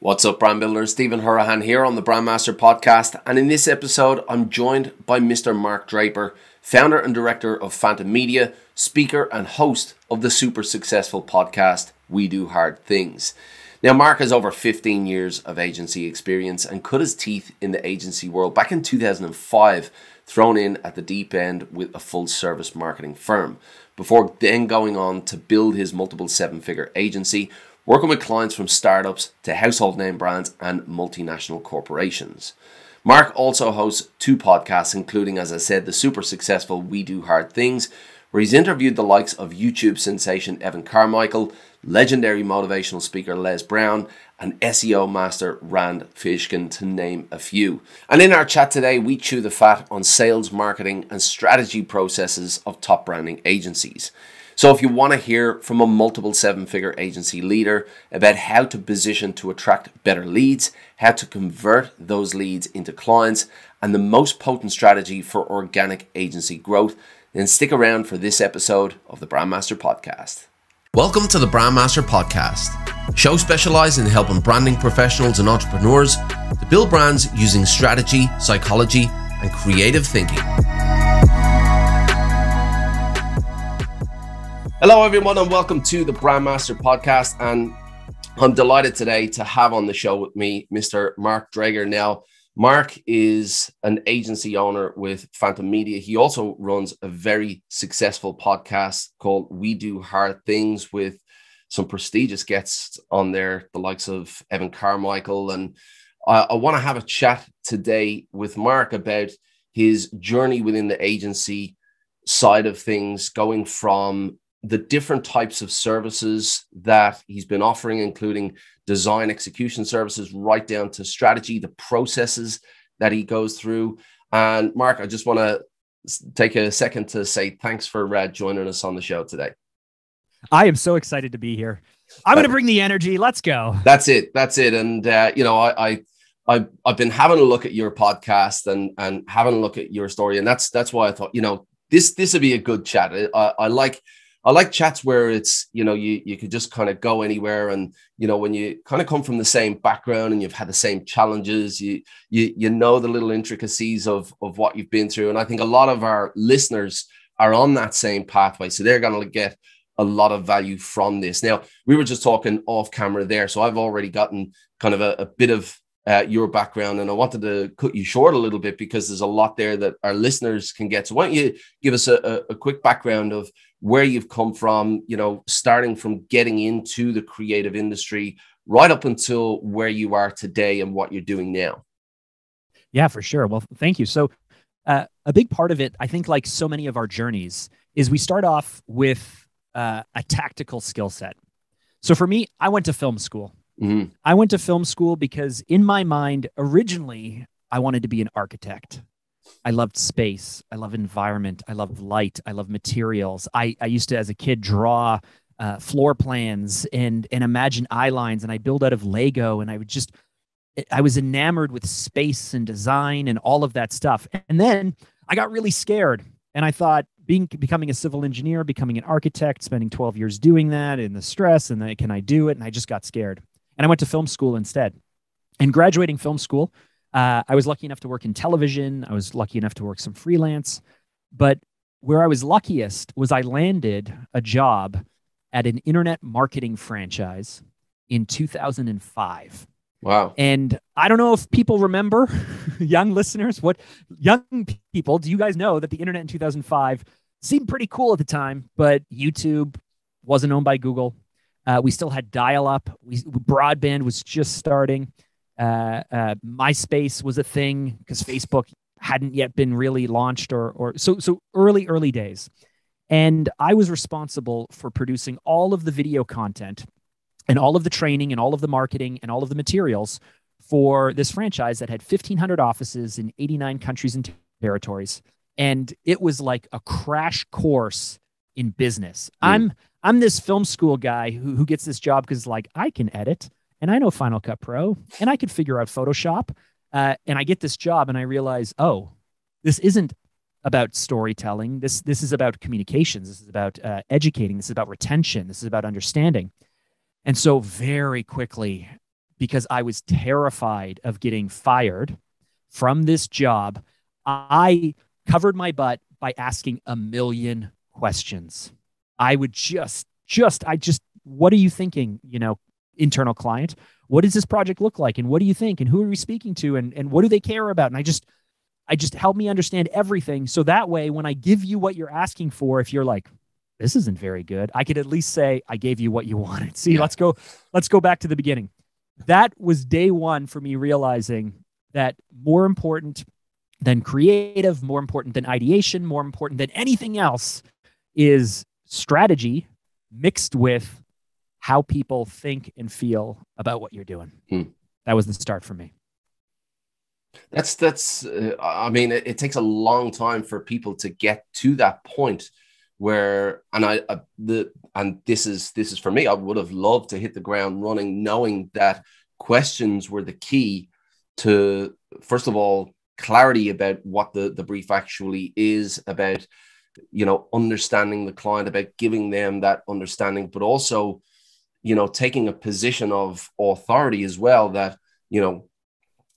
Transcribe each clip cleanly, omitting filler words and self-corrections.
What's up, brand builders? Stephen Hurahan here on the Brandmaster Podcast, and in this episode, I'm joined by Mr. Mark Draper, founder and director of Phantom Media, speaker and host of the super successful podcast, We Do Hard Things. Now, Mark has over 15 years of agency experience and cut his teeth in the agency world back in 2005, thrown in at the deep end with a full-service marketing firm, before then going on to build his multiple seven-figure agency, working with clients from startups to household name brands and multinational corporations. Mark also hosts two podcasts, including, as I said, the super successful We Do Hard Things, where he's interviewed the likes of YouTube sensation Evan Carmichael, legendary motivational speaker Les Brown, and SEO master Rand Fishkin, to name a few. And in our chat today, we chew the fat on sales, marketing, and strategy processes of top branding agencies. So if you want to hear from a multiple seven-figure agency leader about how to position to attract better leads, how to convert those leads into clients, and the most potent strategy for organic agency growth, then stick around for this episode of the Brandmaster Podcast. Welcome to the Brandmaster Podcast, a show specialized in helping branding professionals and entrepreneurs to build brands using strategy, psychology, and creative thinking. Hello, everyone, and welcome to the Brandmaster Podcast. And I'm delighted today to have on the show with me Mr. Mark Draper. Now, Mark is an agency owner with Phantom Media. He also runs a very successful podcast called We Do Hard Things with some prestigious guests on there, the likes of Evan Carmichael. And I want to have a chat today with Mark about his journey within the agency side of things, going from the different types of services that he's been offering, including design execution services, right down to strategy, the processes that he goes through. And Mark, I just want to take a second to say thanks for joining us on the show today. I am so excited to be here. I'm going to bring the energy. Let's go. That's it. And, I've been having a look at your podcast and having a look at your story. And that's why I thought, this would be a good chat. I like chats where it's, you could just kind of go anywhere. And, when you kind of come from the same background and you've had the same challenges, you know the little intricacies of what you've been through. And I think a lot of our listeners are on that same pathway. So they're going to get a lot of value from this. Now, we were just talking off camera there. So I've already gotten kind of a bit of your background, and I wanted to cut you short a little bit because there's a lot there that our listeners can get. So why don't you give us a quick background of where you've come from, starting from getting into the creative industry right up until where you are today and what you're doing now. Yeah, for sure. Well, thank you. So a big part of it, I think, like so many of our journeys, is we start off with a tactical skill set. So for me, I went to film school. Mm-hmm. I went to film school because in my mind, originally, I wanted to be an architect. I loved space. I love environment. I love light. I love materials. I used to, as a kid, draw floor plans and imagine eye lines, and I build out of Lego. And I was enamored with space and design and all of that stuff. And then I got really scared, and I thought becoming a civil engineer, becoming an architect, spending 12 years doing that, and the stress, and can I do it? And I just got scared. And I went to film school instead. And graduating film school, I was lucky enough to work in television. I was lucky enough to work some freelance. But where I was luckiest was I landed a job at an internet marketing franchise in 2005. Wow. And I don't know if people remember, young listeners, what young people, do you guys know that the internet in 2005 seemed pretty cool at the time, but YouTube wasn't owned by Google. We still had dial-up. Broadband was just starting. MySpace was a thing because Facebook hadn't yet been really launched, so early days. And I was responsible for producing all of the video content and all of the training and all of the marketing and all of the materials for this franchise that had 1,500 offices in 89 countries and territories. And it was like a crash course in business. I'm this film school guy who gets this job because I can edit and I know Final Cut Pro and I could figure out Photoshop. And I get this job and I realize, this isn't about storytelling. This is about communications. This is about educating. This is about retention. This is about understanding. And so very quickly, because I was terrified of getting fired from this job, I covered my butt by asking a million questions. I would what are you thinking? Internal client, what does this project look like? And what do you think? And who are we speaking to? And what do they care about? And I just help me understand everything. So that way, when I give you what you're asking for, if you're like, this isn't very good, I could at least say, I gave you what you wanted. See, let's go back to the beginning. That was day one for me realizing that more important than creative, more important than ideation, more important than anything else is strategy mixed with how people think and feel about what you're doing. That was the start for me. I mean, it takes a long time for people to get to that point where, and this is for me, I would have loved to hit the ground running, knowing that questions were the key to, first of all, clarity about what the brief actually is about, understanding the client, about giving them that understanding, but also, taking a position of authority as well, that,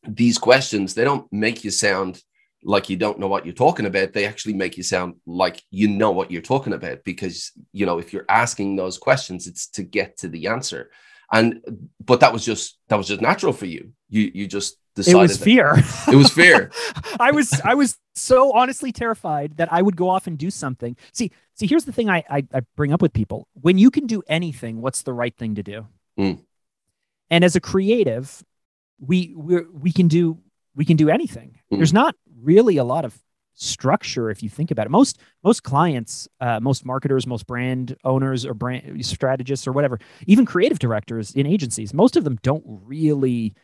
these questions, they don't make you sound like you don't know what you're talking about. They actually make you sound like you know what you're talking about, because, if you're asking those questions, it's to get to the answer. But that was just natural for you. You just decided. It was fear. It was fear. I was so honestly terrified that I would go off and do something. See, here's the thing I bring up with people. When you can do anything, what's the right thing to do? And as a creative, we can do anything. There's not really a lot of structure if you think about it. Most clients, most marketers, most brand owners or brand strategists or whatever, even creative directors in agencies, most of them don't really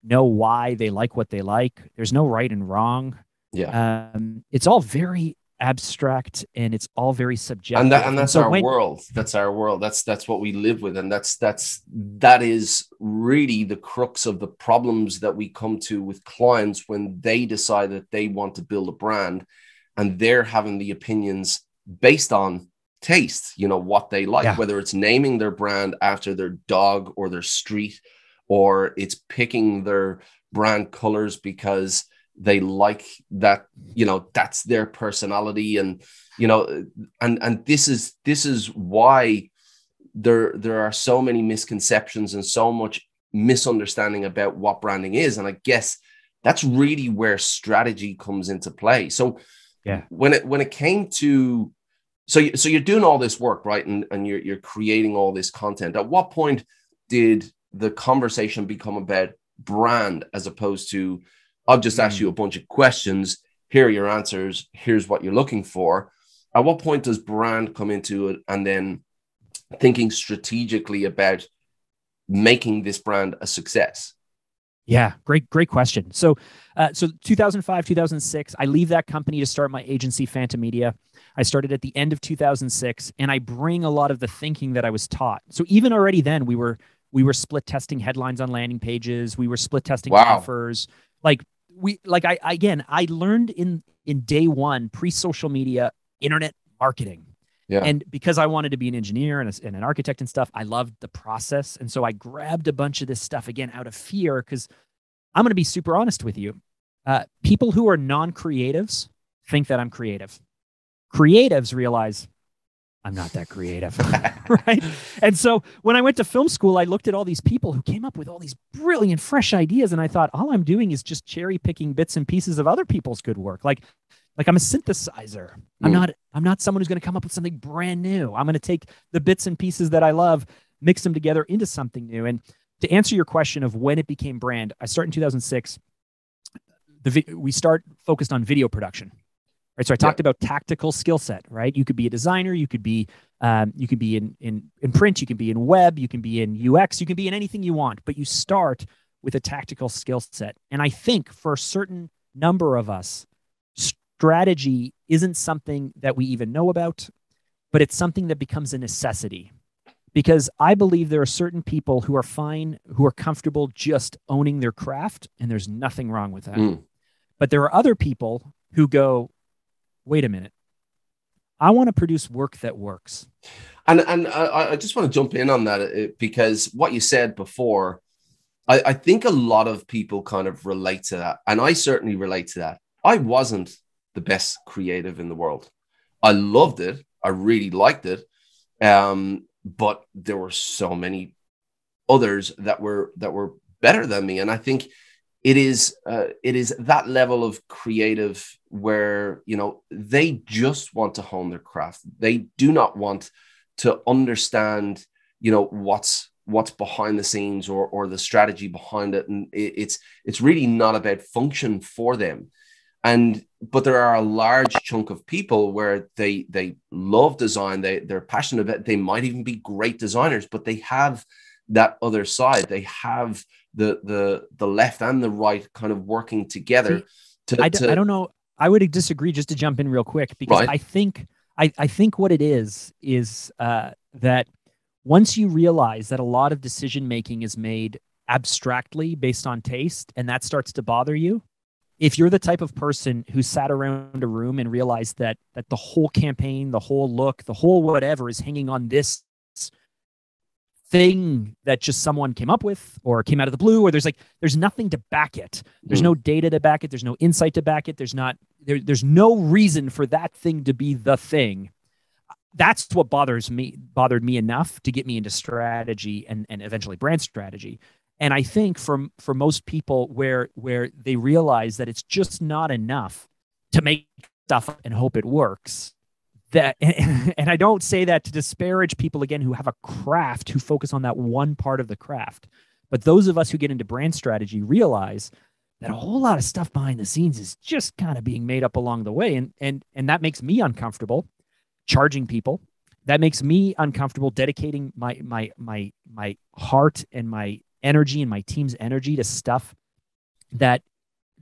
know why they like what they like. There's no right and wrong. It's all very abstract and it's all very subjective. And that's our world. That's our world. That's what we live with. And that is really the crux of the problems that we come to with clients when they decide that they want to build a brand and they're having the opinions based on taste, what they like, whether it's naming their brand after their dog or their street, or it's picking their brand colors because they like that, that's their personality. And, and this is why there are so many misconceptions and so much misunderstanding about what branding is. And I guess that's really where strategy comes into play. So when it came to, so you're doing all this work, right? And you're creating all this content. At what point did the conversation become about brand as opposed to, I've just asked you a bunch of questions, here are your answers, here's what you're looking for? At what point does brand come into it, and then thinking strategically about making this brand a success? Yeah, great question. So 2005, 2006, I leave that company to start my agency, Phantom Media. I started at the end of 2006, and I bring a lot of the thinking that I was taught. So even already then, we were split testing headlines on landing pages. We were split testing offers. I learned in day one, pre-social media, internet marketing. Yeah. And because I wanted to be an engineer and an architect and stuff, I loved the process. And so I grabbed a bunch of this stuff again out of fear, because I'm going to be super honest with you. People who are non-creatives think that I'm creative. Creatives realize I'm not that creative, right? And so when I went to film school, I looked at all these people who came up with all these brilliant, fresh ideas. And I thought, all I'm doing is just cherry picking bits and pieces of other people's good work. Like I'm a synthesizer. I'm not someone who's going to come up with something brand new. I'm going to take the bits and pieces that I love, mix them together into something new. And to answer your question of when it became brand, I started in 2006. We start focused on video production. Right. So I talked about tactical skill set, right? You could be a designer, you could be in print, you can be in web, you can be in UX, you can be in anything you want, but you start with a tactical skill set. And I think for a certain number of us, strategy isn't something that we even know about, but it's something that becomes a necessity. Because I believe there are certain people who are fine, who are comfortable just owning their craft, and there's nothing wrong with that. But there are other people who go, wait a minute, I want to produce work that works. And I just want to jump in on that, because what you said before, I think a lot of people kind of relate to that. And I certainly relate to that. I wasn't the best creative in the world. I loved it. I really liked it. But there were so many others that were better than me. And I think it is that level of creative where, they just want to hone their craft. They do not want to understand, what's behind the scenes or the strategy behind it. And it's really not about function for them. But there are a large chunk of people where they love design. They're passionate about it. They might even be great designers, but they have that other side. They have the left and the right kind of working together. I don't know. I would disagree, just to jump in real quick, because right. I think what it is that once you realize that a lot of decision making is made abstractly based on taste, and that starts to bother you, if you're the type of person who sat around a room and realized that the whole campaign, the whole look, the whole whatever is hanging on this thing that just someone came up with or came out of the blue, or there's nothing to back it. There's no data to back it. There's no insight to back it. There's there's no reason for that thing to be the thing. That's what bothered me enough to get me into strategy and eventually brand strategy. And I think for most people where they realize that it's just not enough to make stuff and hope it works, and I don't say that to disparage people, again, who have a craft, who focus on that one part of the craft. But those of us who get into brand strategy realize that a whole lot of stuff behind the scenes is just kind of being made up along the way. And that makes me uncomfortable charging people. That makes me uncomfortable dedicating my heart and my energy and my team's energy to stuff that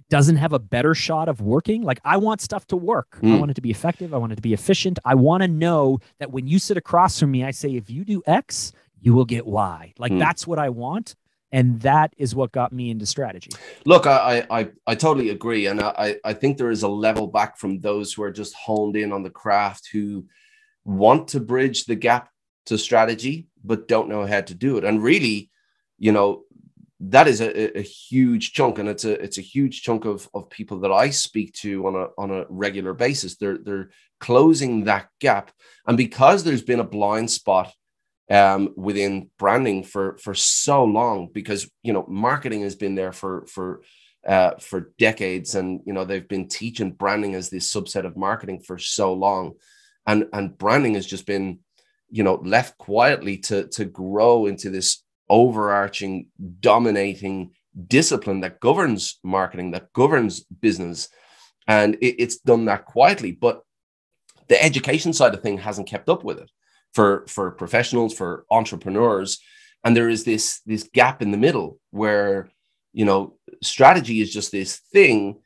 doesn't have a better shot of working. Like, I want stuff to work. I want it to be effective. I want it to be efficient. I want to know that when you sit across from me, I say, if you do X, you will get Y. Like, that's what I want. And that is what got me into strategy. Look, I totally agree. And I think there is a level back from those who are just honed in on the craft, who want to bridge the gap to strategy, but don't know how to do it. And really, that is a huge chunk, and it's a huge chunk of people that I speak to on a regular basis. They're closing that gap, and because there's been a blind spot within branding for so long, because marketing has been there for decades, and they've been teaching branding as this subset of marketing for so long, and branding has just been left quietly to grow into this overarching, dominating discipline that governs marketing, that governs business. And it's done that quietly, but the education side of things hasn't kept up with it for professionals, for entrepreneurs. And there is this gap in the middle where, strategy is just this thing.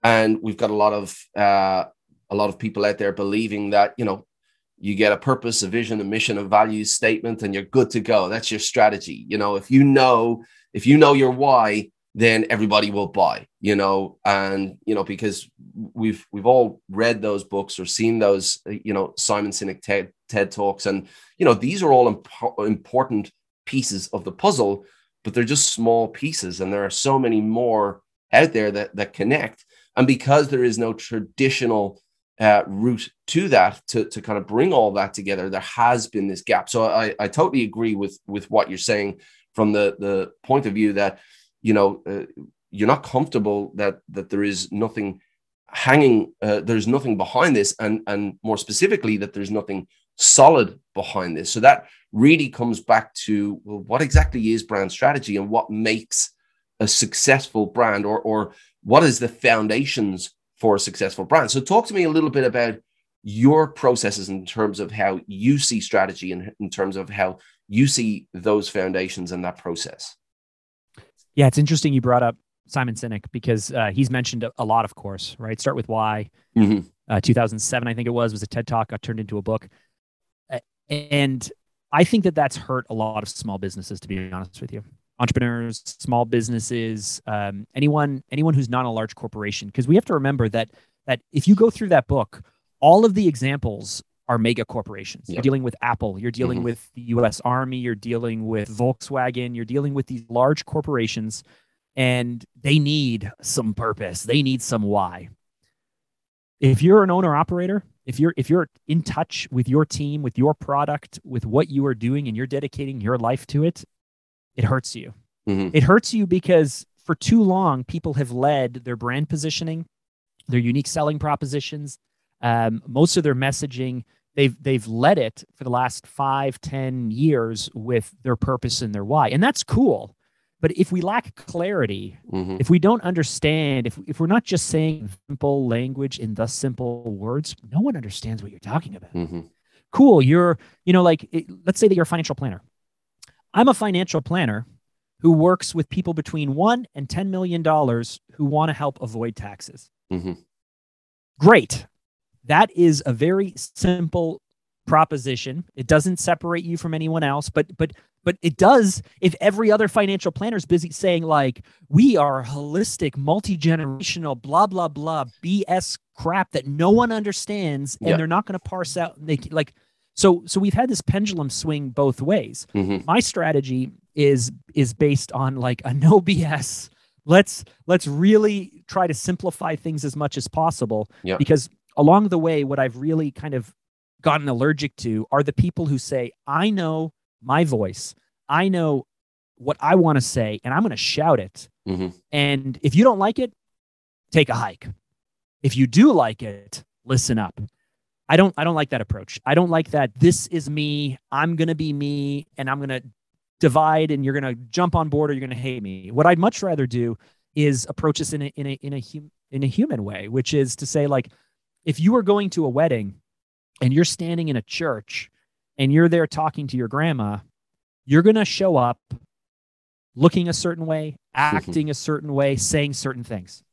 And we've got a lot of people out there believing that, you get a purpose, a vision, a mission, a values statement, and you're good to go. That's your strategy. If you know your why, then everybody will buy, and, because we've all read those books or seen those, Simon Sinek TED Talks. And, these are all important pieces of the puzzle, but they're just small pieces. And there are so many more out there that connect. And because there is no traditional route to that, to kind of bring all that together, there has been this gap. So I totally agree with what you're saying from the point of view that, you're not comfortable that there is nothing hanging, there's nothing behind this, and more specifically, that there's nothing solid behind this. So that really comes back to, well, what exactly is brand strategy, and what makes a successful brand, or what is the foundations for a successful brand? So talk to me a little bit about your processes in terms of how you see strategy, and in terms of how you see those foundations and that process. Yeah, it's interesting you brought up Simon Sinek, because he's mentioned a lot, of course, right? Start with Why. 2007, I think it was a TED Talk, got turned into a book. And I think that's hurt a lot of small businesses, to be honest with you. Entrepreneurs, small businesses, anyone who's not a large corporation, because we have to remember that if you go through that book, all of the examples are mega corporations. Yep. You're dealing with Apple, you're dealing with the US Army, you're dealing with Volkswagen, you're dealing with these large corporations, and they need some purpose. They need some why. If you're an owner operator, if you're in touch with your team, with your product, with what you are doing, and you're dedicating your life to it, it hurts you. It hurts you because for too long, people have led their brand positioning, their unique selling propositions, most of their messaging. They've led it for the last 5-10 years with their purpose and their why. And that's cool. But if we lack clarity, if we don't understand, if we're not just saying simple language in thus simple words, no one understands what you're talking about. Cool. Let's say that you're a financial planner. I'm a financial planner who works with people between $1 and $10 million who want to help avoid taxes. Great. That is a very simple proposition. It doesn't separate you from anyone else, but it does if every other financial planner is busy saying like, we are holistic, multi-generational, blah, blah, blah, BS crap that no one understands, and they're not going to parse out. So we've had this pendulum swing both ways. My strategy is based on like a no BS. Let's really try to simplify things as much as possible, because along the way, what I've really kind of gotten allergic to are the people who say, I know my voice, I know what I want to say, and I'm going to shout it. And if you don't like it, take a hike. If you do like it, listen up. I don't like that approach. I don't like that. This is me. I'm going to be me, and I'm going to divide, and you're going to jump on board or you're going to hate me. What I'd much rather do is approach this in a human way, which is to say, like, if you are going to a wedding and you're standing in a church and you're there talking to your grandma, you're going to show up looking a certain way, acting a certain way, saying certain things.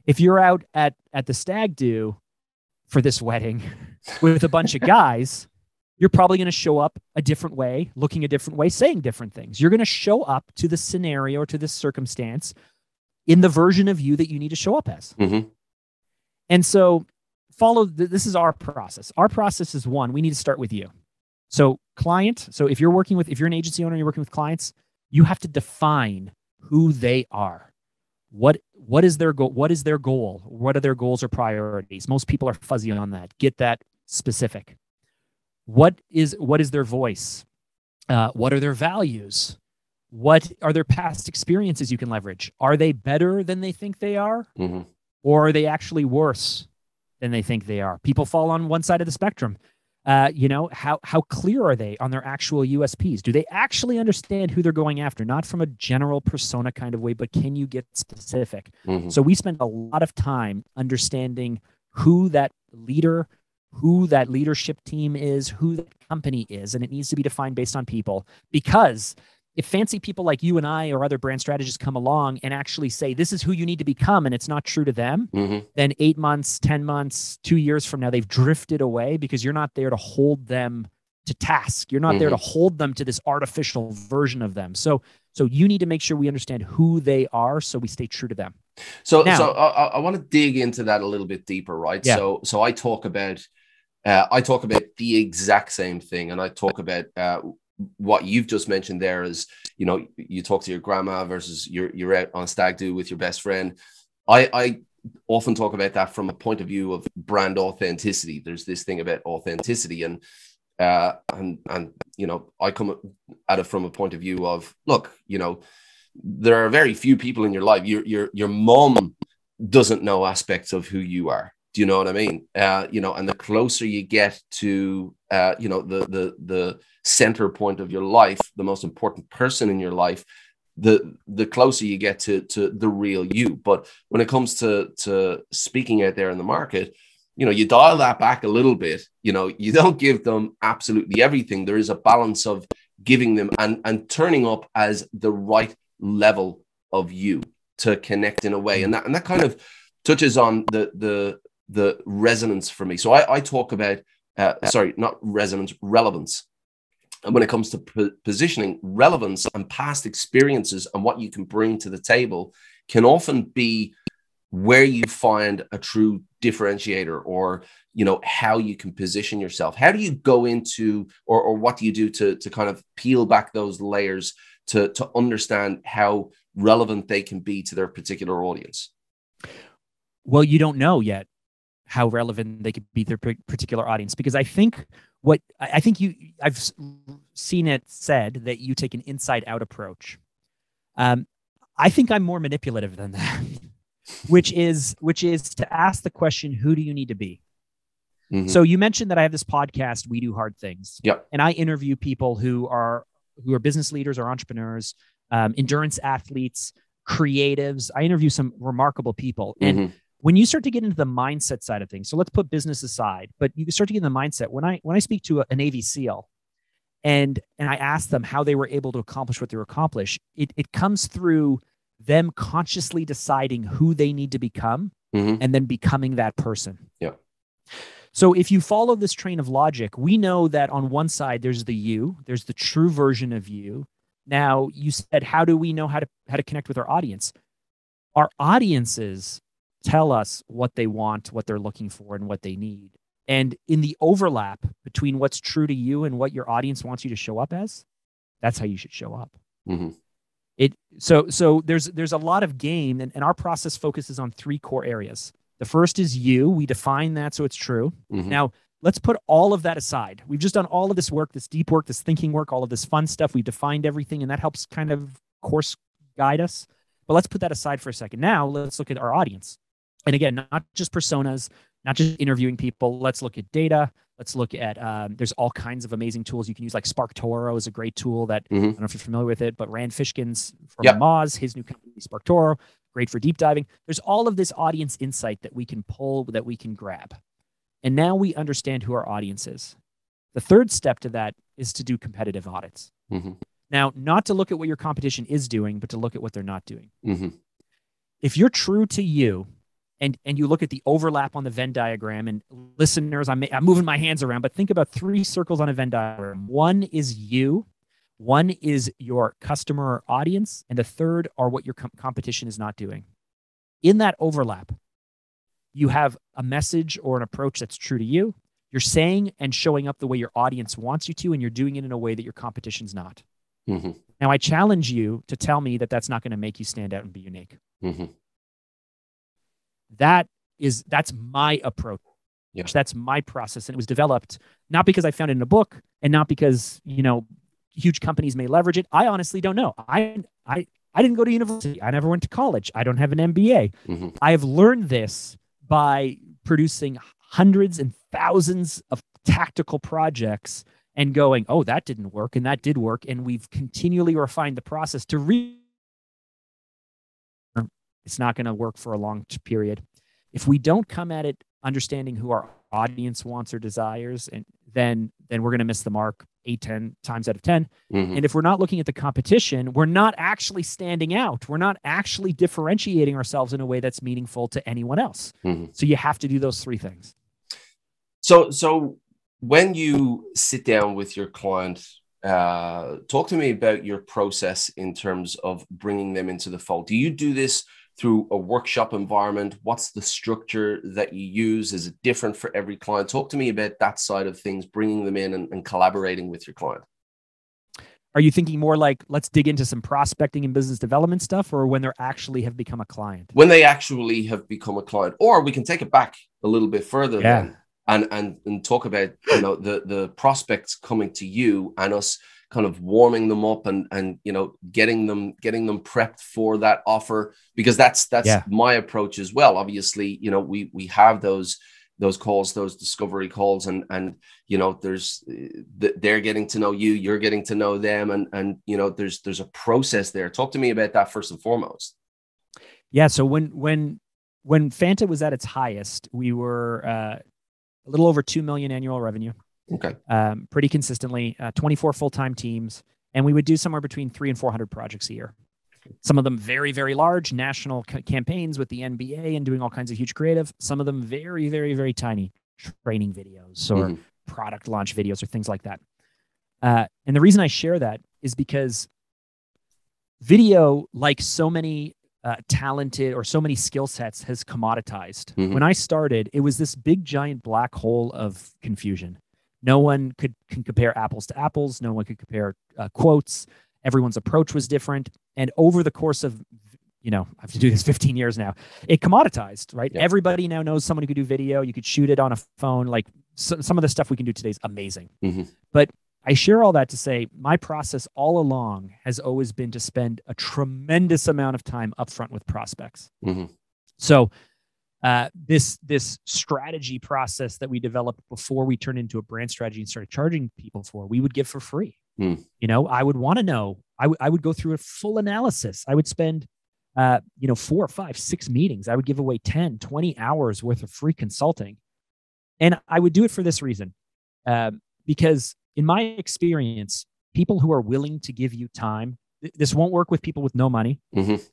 If you're out at the stag do for this wedding with a bunch of guys, you're probably going to show up a different way, looking a different way, saying different things. You're going to show up to the scenario or to this circumstance in the version of you that you need to show up as. And so this is our process. Our process is one, we need to start with you. So if you're an agency owner, you're working with clients, you have to define who they are. What is their goal? What is their goal? What are their goals or priorities? Most people are fuzzy on that. Get that specific. What is their voice? What are their values? What are their past experiences you can leverage? Are they better than they think they are? Or are they actually worse than they think they are? People fall on one side of the spectrum. How clear are they on their actual USPs? Do they actually understand who they're going after? Not from a general persona kind of way, but can you get specific? So we spend a lot of time understanding who that leader, who that leadership team is, who that company is, and it needs to be defined based on people. Because if fancy people like you and I or other brand strategists come along and actually say, this is who you need to become, and it's not true to them, then 8 months, 10 months, 2 years from now, they've drifted away because you're not there to hold them to task. You're not there to hold them to this artificial version of them. So you need to make sure we understand who they are so we stay true to them. So I want to dig into that a little bit deeper, right? So I talk about the exact same thing, and I talk about what you've just mentioned there is, you talk to your grandma versus you're out on stag do with your best friend. I often talk about that from a point of view of brand authenticity. There's this thing about authenticity, and I come at it from a point of view of, look, there are very few people in your life. Your mom doesn't know aspects of who you are. Do you know what I mean? And the closer you get to, the center point of your life, the most important person in your life, the closer you get to the real you. But when it comes to speaking out there in the market, you dial that back a little bit. You don't give them absolutely everything. There is a balance of giving them and turning up as the right level of you to connect in a way. And that kind of touches on the resonance for me. So I talk about, not resonance, relevance. And when it comes to positioning, relevance and past experiences and what you can bring to the table can often be where you find a true differentiator, or how you can position yourself? How do you go into, or what do you do to kind of peel back those layers to understand how relevant they can be to their particular audience? Well, you don't know yet how relevant they could be to their particular audience, because I think I've seen it said that you take an inside out approach. I think I'm more manipulative than that, which is to ask the question, who do you need to be? Mm-hmm. So you mentioned that I have this podcast, We Do Hard Things. Yep. And I interview people who are business leaders or entrepreneurs, endurance athletes, creatives. I interview some remarkable people. Mm-hmm. And when you start to get into the mindset side of things, so let's put business aside, but you start to get in the mindset. When I speak to a Navy SEAL and I ask them how they were able to accomplish what they were accomplish, it comes through them consciously deciding who they need to become, mm-hmm. and then becoming that person. Yeah. So if you follow this train of logic, we know that on one side, there's the you, there's the true version of you. Now, you said, how do we know how to connect with our audience? Our audiences tell us what they want, what they're looking for, and what they need. And in the overlap between what's true to you and what your audience wants you to show up as, that's how you should show up. Mm-hmm. So there's a lot of game, and our process focuses on 3 core areas. The first is you. We define that so it's true. Mm-hmm. Now, let's put all of that aside. We've just done all of this work, this deep work, this thinking work, all of this fun stuff. We've defined everything, and that helps kind of course guide us. But let's put that aside for a second. Now, let's look at our audience. And again, not just personas, not just interviewing people. Let's look at data. Let's look at, there's all kinds of amazing tools you can use. Like SparkToro is a great tool that, mm-hmm. I don't know if you're familiar with it, but Rand Fishkin's from Moz, his new company, SparkToro, great for deep diving. There's all of this audience insight that we can pull, that we can grab. And now we understand who our audience is. The third step to that is to do competitive audits. Mm-hmm. Now, not to look at what your competition is doing, but to look at what they're not doing. Mm-hmm. If you're true to you, and you look at the overlap on the Venn diagram, and listeners, I'm moving my hands around, but think about 3 circles on a Venn diagram. One is you, one is your customer or audience, and the third are what your competition is not doing. In that overlap, you have a message or an approach that's true to you. You're saying and showing up the way your audience wants you to, and you're doing it in a way that your competition's not. Mm-hmm. Now, I challenge you to tell me that that's not going to make you stand out and be unique. Mm-hmm. That's my approach. Yeah. That's my process. And it was developed not because I found it in a book, and not because, huge companies may leverage it. I honestly don't know. I didn't go to university. I never went to college. I don't have an MBA. Mm-hmm. I have learned this by producing hundreds and thousands of tactical projects and going, oh, that didn't work, and that did work. And we've continually refined the process to it's not going to work for a long period. If we don't come at it understanding who our audience wants or desires, and then we're going to miss the mark 8-10 times out of 10. Mm-hmm. And if we're not looking at the competition, we're not actually standing out. We're not actually differentiating ourselves in a way that's meaningful to anyone else. Mm-hmm. So you have to do those 3 things. So when you sit down with your client, talk to me about your process in terms of bringing them into the fold. Do you do this through a workshop environment? What's the structure that you use? Is it different for every client? Talk to me about that side of things, bringing them in and collaborating with your client. Are you thinking more like, let's dig into some prospecting and business development stuff, or when they actually have become a client? When they actually have become a client, or we can take it back a little bit further then, and talk about, the prospects coming to you and us kind of warming them up and getting them prepped for that offer, because that's my approach as well. Obviously, we have those calls, those discovery calls, and there's they're getting to know you, you're getting to know them, and there's a process there. Talk to me about that first and foremost. Yeah. So when Fanta was at its highest, we were a little over 2 million annual revenue. Okay. Pretty consistently, 24 full-time teams, and we would do somewhere between 300 and 400 projects a year. Some of them very, very large national campaigns with the NBA and doing all kinds of huge creative. Some of them very, very, very tiny training videos or product launch videos or things like that. And the reason I share that is because video, like so many talented or so many skill sets has commoditized. When I started, it was this big giant black hole of confusion. No one can compare apples to apples. No one could compare quotes. Everyone's approach was different. And over the course of, I have to do this 15 years now, it commoditized, right? Yep. Everybody now knows someone who could do video. You could shoot it on a phone. Like some of the stuff we can do today is amazing. But I share all that to say my process all along has always been to spend a tremendous amount of time upfront with prospects. So this strategy process that we developed before we turned into a brand strategy and started charging people for, we would give for free. I would want to know. I would go through a full analysis. I would spend 4, 5, 6 meetings. I would give away 10, 20 hours worth of free consulting. And I would do it for this reason, because in my experience, people who are willing to give you time, this won't work with people with no money.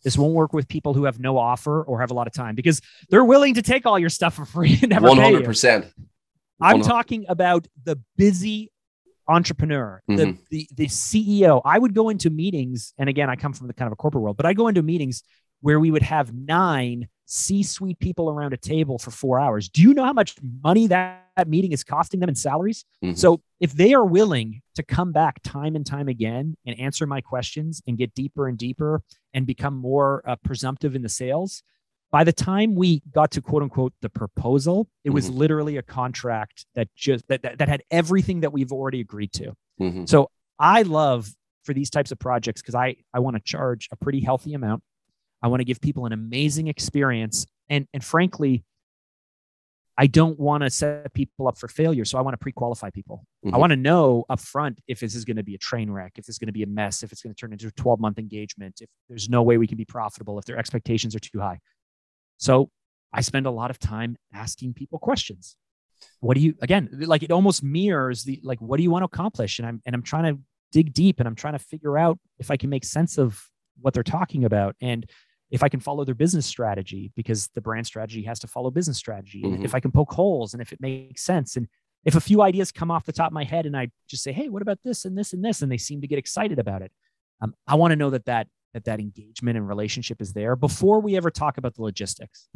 This won't work with people who have no offer or have a lot of time, because they're willing to take all your stuff for free and never 100%. Pay you. I'm talking about the busy entrepreneur, the CEO. I would go into meetings, and again, I come from the kind of a corporate world, but I go into meetings where we would have 9 C-suite people around a table for 4 hours. Do you know how much money that meeting is costing them in salaries? So if they are willing to come back time and time again and answer my questions and get deeper and deeper and become more presumptive in the sales, by the time we got to quote unquote the proposal, it was literally a contract that just that had everything that we've already agreed to. So I love for these types of projects, because I want to charge a pretty healthy amount. I want to give people an amazing experience. And frankly, I don't want to set people up for failure. So I want to pre-qualify people. I want to know upfront if this is going to be a train wreck, if it's going to be a mess, if it's going to turn into a 12-month engagement, if there's no way we can be profitable, if their expectations are too high. So I spend a lot of time asking people questions. What do you, again, like it almost mirrors what do you want to accomplish? And I'm trying to dig deep, and I'm trying to figure out if I can make sense of what they're talking about. And if I can follow their business strategy, because the brand strategy has to follow business strategy. And if I can poke holes, and if it makes sense, and if a few ideas come off the top of my head and I just say, hey, what about this and this and this? And they seem to get excited about it. I want to know that engagement and relationship is there before we ever talk about the logistics.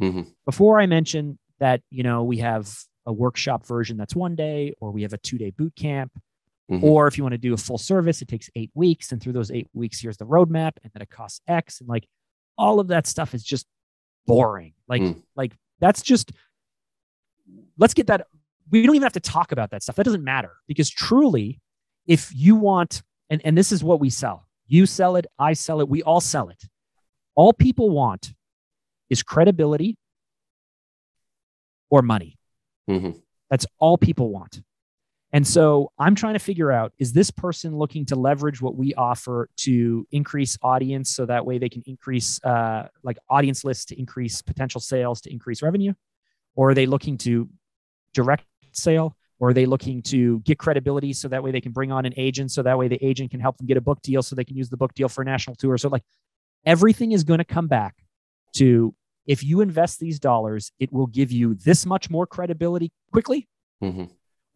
Before I mention that, we have a workshop version that's 1 day, or we have a 2-day boot camp, or if you want to do a full service, it takes 8 weeks. And through those 8 weeks, here's the roadmap, and then it costs X. And like, all of that stuff is just boring. Like that's just, let's get that. We don't even have to talk about that stuff. That doesn't matter, because truly, if you want, and this is what we sell, you sell it, I sell it, we all sell it. All people want is credibility or money. That's all people want. And so I'm trying to figure out, is this person looking to leverage what we offer to increase audience, so that way they can increase audience lists, to increase potential sales, to increase revenue? Or are they looking to direct sale? Or are they looking to get credibility so that way they can bring on an agent, so that way the agent can help them get a book deal, so they can use the book deal for a national tour? So everything is going to come back to, if you invest these dollars, it will give you this much more credibility quickly.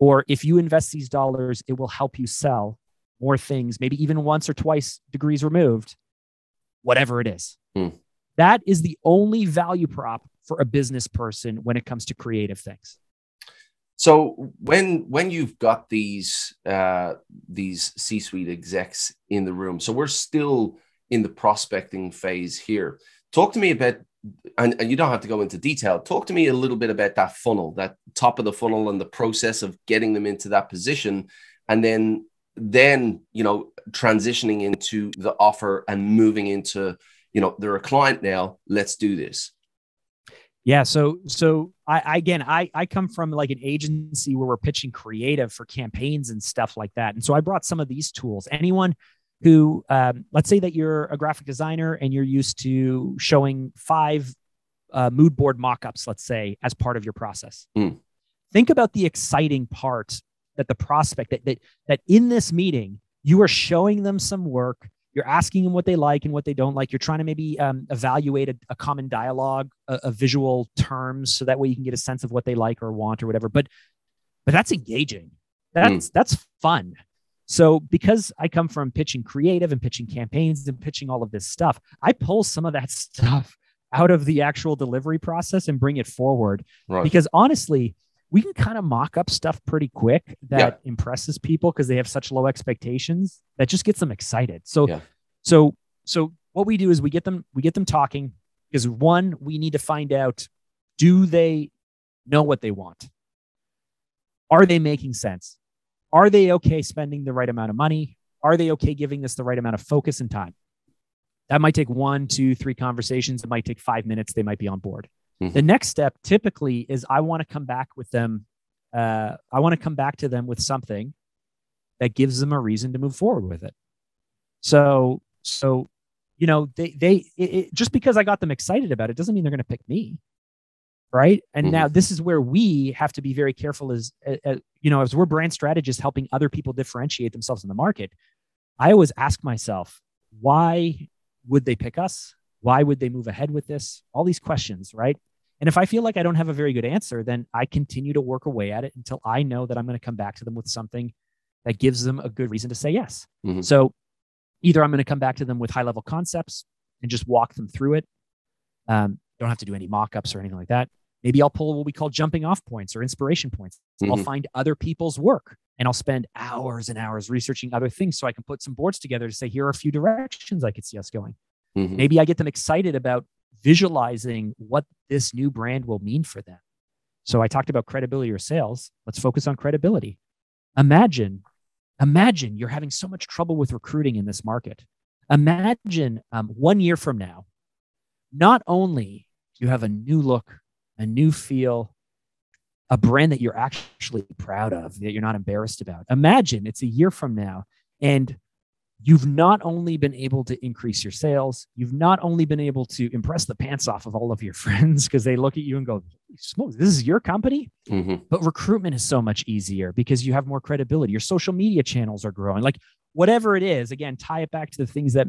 Or if you invest these dollars, it will help you sell more things, maybe even once or twice degrees removed, whatever it is. That is the only value prop for a business person when it comes to creative things. So when you've got these C-suite execs in the room, so we're still in the prospecting phase here. Talk to me about, and you don't have to go into detail, talk to me a little bit about that funnel, that top of the funnel, and the process of getting them into that position, and then transitioning into the offer and moving into, they're a client now, let's do this. Yeah. So I come from like an agency where we're pitching creative for campaigns and stuff like that. And so I brought some of these tools. Anyone who, let's say that you're a graphic designer and you're used to showing 5 mood board mockups, let's say, as part of your process. Think about the exciting part that the prospect, that in this meeting, you are showing them some work. You're asking them what they like and what they don't like. You're trying to maybe evaluate a common dialogue, a visual terms, so that way you can get a sense of what they like or want or whatever. But that's engaging. That's fun. So because I come from pitching creative and pitching campaigns and pitching all of this stuff, I pull some of that stuff out of the actual delivery process and bring it forward. Right. Because honestly, we can kind of mock up stuff pretty quick that impresses people because they have such low expectations that just gets them excited. So what we do is we get them talking, because one, we need to find out, do they know what they want? Are they making sense? Are they okay spending the right amount of money? Are they okay giving this the right amount of focus and time? That might take 1, 2, 3 conversations. It might take 5 minutes. They might be on board. Mm-hmm. The next step typically is I want to come back with them. I want to come back to them with something that gives them a reason to move forward with it. So just because I got them excited about it doesn't mean they're going to pick me. Right. And now this is where we have to be very careful as we're brand strategists helping other people differentiate themselves in the market. I always ask myself, why would they pick us? Why would they move ahead with this? All these questions. Right. And if I feel like I don't have a very good answer, then I continue to work away at it until I know that I'm going to come back to them with something that gives them a good reason to say yes. Mm-hmm. So either I'm going to come back to them with high level concepts and just walk them through it. Don't have to do any mock-ups or anything like that. Maybe I'll pull what we call jumping off points or inspiration points. Mm-hmm. I'll find other people's work and I'll spend hours and hours researching other things so I can put some boards together to say, here are a few directions I could see us going. Mm-hmm. Maybe I get them excited about visualizing what this new brand will mean for them. So I talked about credibility or sales. Let's focus on credibility. Imagine you're having so much trouble with recruiting in this market. Imagine 1 year from now, not only do you have a new look, a new feel, a brand that you're actually proud of, that you're not embarrassed about. Imagine it's a year from now and you've not only been able to increase your sales, you've not only been able to impress the pants off of all of your friends because they look at you and go, "Smokes, this is your company?" Mm-hmm. But recruitment is so much easier because you have more credibility. Your social media channels are growing. Like whatever it is, again, tie it back to the things that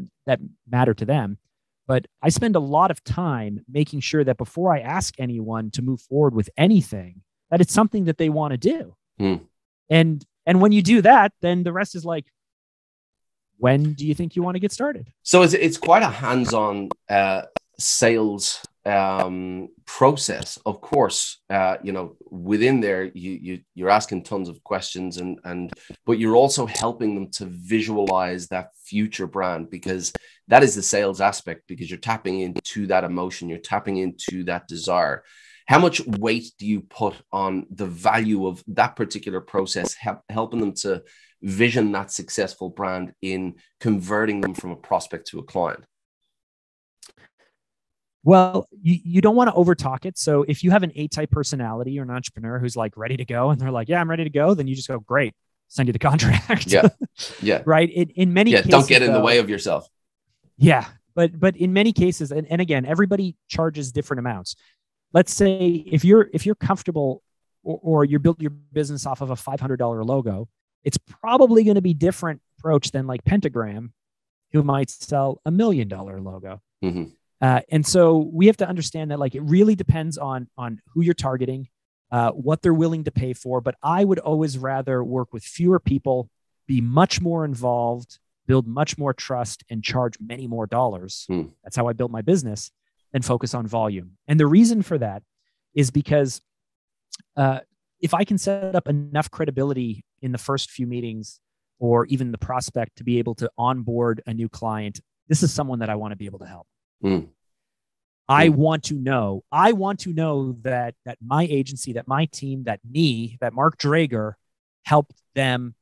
matter to them. But I spend a lot of time making sure that before I ask anyone to move forward with anything, that it's something that they want to do. Mm. And when you do that, then the rest is like, when do you think you want to get started? So it's quite a hands-on sales process. Of course, within there, you're asking tons of questions, but you're also helping them to visualize that future brand, because that is the sales aspect, because you're tapping into that emotion, you're tapping into that desire. How much weight do you put on the value of that particular process, helping them to vision that successful brand in converting them from a prospect to a client? Well, you don't want to overtalk it. So if you have an A-type personality or an entrepreneur who's like ready to go and they're like, yeah, I'm ready to go, then you just go, great, send you the contract. Yeah. Right. In many cases, don't get in the way of yourself. Yeah. But in many cases, and again, everybody charges different amounts. Let's say if you're comfortable or you built your business off of a $500 logo, it's probably going to be different approach than like Pentagram, who might sell $1 million logo. Mm-hmm. And so we have to understand that like it really depends on who you're targeting, what they're willing to pay for. But I would always rather work with fewer people, be much more involved, build much more trust, and charge many more dollars. That's how I built my business, than focus on volume. And the reason for that is because if I can set up enough credibility in the first few meetings or even the prospect to be able to onboard a new client, this is someone that I want to be able to help. I want to know that my agency, that my team, that Mark Drager helped them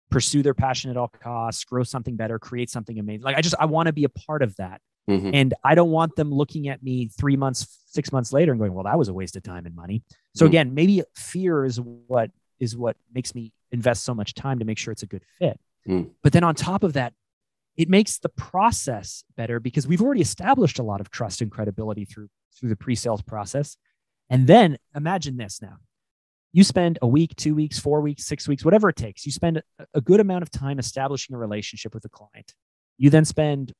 pursue their passion at all costs, grow something better, create something amazing. Like I want to be a part of that. Mm-hmm. And I don't want them looking at me 3 months, 6 months later and going, well, that was a waste of time and money. So again, maybe fear is what makes me invest so much time to make sure it's a good fit. But then on top of that, it makes the process better because we've already established a lot of trust and credibility through the pre-sales process. And then imagine this now. You spend a week, 2 weeks, 4 weeks, 6 weeks, whatever it takes. You spend a good amount of time establishing a relationship with a client. You then spend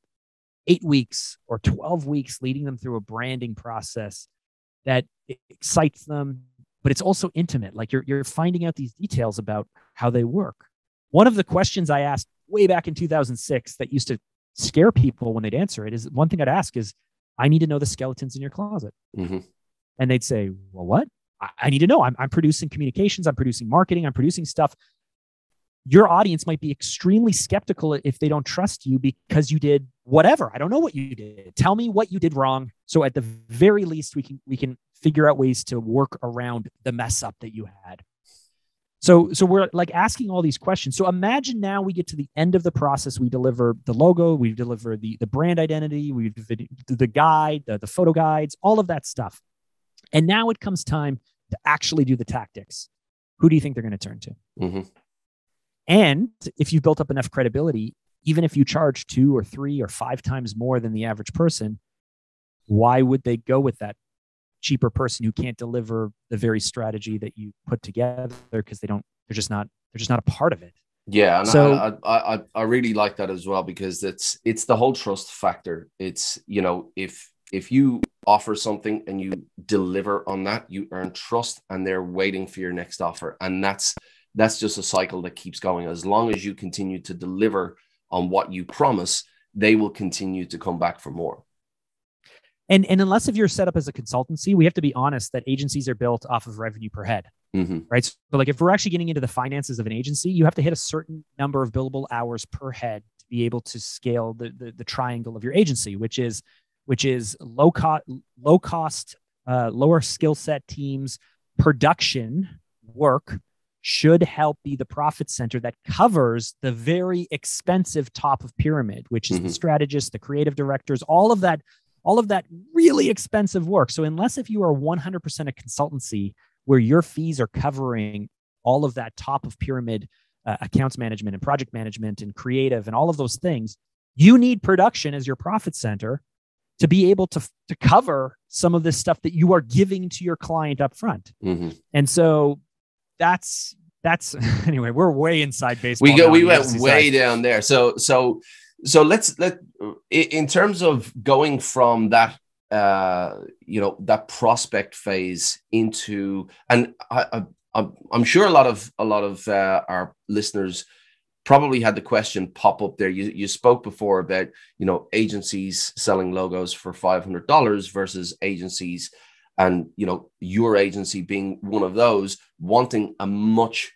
8 weeks or 12 weeks leading them through a branding process that excites them, but it's also intimate. Like you're finding out these details about how they work. one of the questions I asked way back in 2006 that used to scare people when they'd answer it is, one thing I'd ask is, I need to know the skeletons in your closet. Mm-hmm. And they'd say, well, what? I need to know. I'm producing communications. I'm producing marketing. I'm producing stuff. Your audience might be extremely skeptical if they don't trust you because you did whatever. I don't know what you did. Tell me what you did wrong. So at the very least, we can figure out ways to work around the mess up that you had. So we're like asking all these questions. So imagine now we get to the end of the process. We deliver the logo, we deliver the brand identity, we do the guide, the photo guides, all of that stuff. And now it comes time to actually do the tactics. Who do you think they're going to turn to? Mm-hmm. And if you've built up enough credibility, even if you charge 2 or 3 or 5 times more than the average person, why would they go with that cheaper person who can't deliver the very strategy that you put together because they're just not a part of it? Yeah, and so I really like that as well, because it's the whole trust factor. It's, if you offer something and you deliver on that, you earn trust, and they're waiting for your next offer, and that's just a cycle that keeps going. As long as you continue to deliver on what you promise, they will continue to come back for more. And unless if you're set up as a consultancy, we have to be honest that agencies are built off of revenue per head, mm-hmm. right? So like if we're actually getting into the finances of an agency, you have to hit a certain number of billable hours per head to be able to scale the triangle of your agency, which is low cost, lower skill set teams. Production work should help be the profit center that covers the very expensive top of pyramid, which is mm-hmm. the strategists, the creative directors, all of that really expensive work. So unless if you are 100% a consultancy where your fees are covering all of that top of pyramid accounts management and project management and creative and all of those things, you need production as your profit center to be able to cover some of this stuff that you are giving to your client up front. Mm-hmm. And so that's anyway, we're way inside baseball. We went way down there. So let's in terms of going from that that prospect phase into, and I'm sure a lot of our listeners probably had the question pop up there. You spoke before about agencies selling logos for $500 versus agencies, and your agency being one of those, wanting a much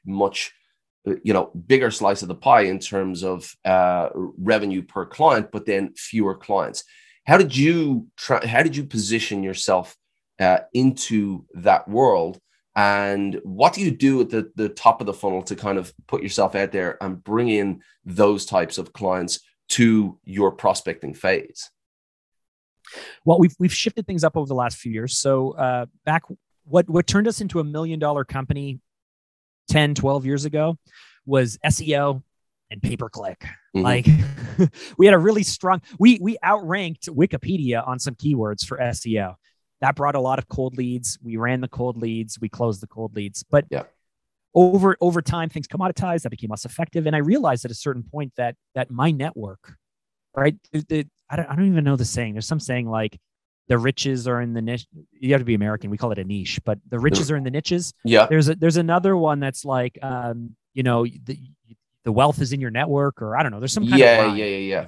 bigger slice of the pie in terms of revenue per client, but then fewer clients. How did you position yourself into that world, and what do you do at the top of the funnel to kind of put yourself out there and bring in those types of clients to your prospecting phase? Well, we've shifted things up over the last few years. So back, what turned us into $1 million company 10, 12 years ago was SEO and pay-per-click. Mm-hmm. Like we had a really strong, we outranked Wikipedia on some keywords for SEO. That brought a lot of cold leads. We ran the cold leads. We closed the cold leads. But yeah, over time, things commoditized. That became less effective. And I realized at a certain point that my network, right? I don't even know the saying. There's some saying like the riches are in the niche. You have to be American. We call it a niche, but the riches are in the niches. Yeah. There's another one that's like, the wealth is in your network, or I don't know. There's some kind of rhyme. Yeah.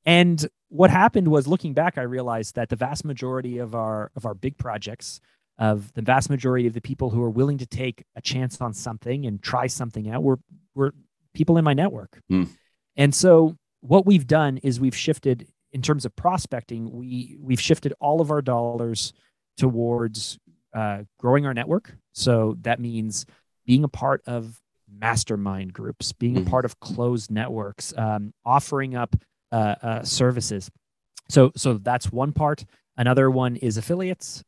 And what happened was, looking back, I realized that the vast majority of our big projects, of the vast majority of the people who are willing to take a chance on something and try something out, were people in my network. Mm. And so what we've done is we've shifted in terms of prospecting. We've shifted all of our dollars towards growing our network. So that means being a part of mastermind groups, being a part of closed networks, offering up services. So that's one part. Another one is affiliates.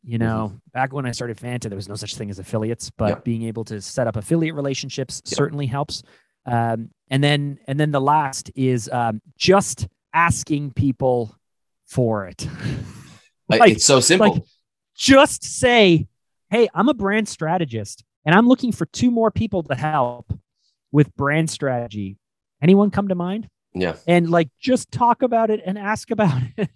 Back when I started Fanta, there was no such thing as affiliates, but being able to set up affiliate relationships certainly helps. And then the last is just asking people for it. It's so simple. Just say, hey, I'm a brand strategist and I'm looking for 2 more people to help with brand strategy. Anyone come to mind? Yeah. And just talk about it and ask about it.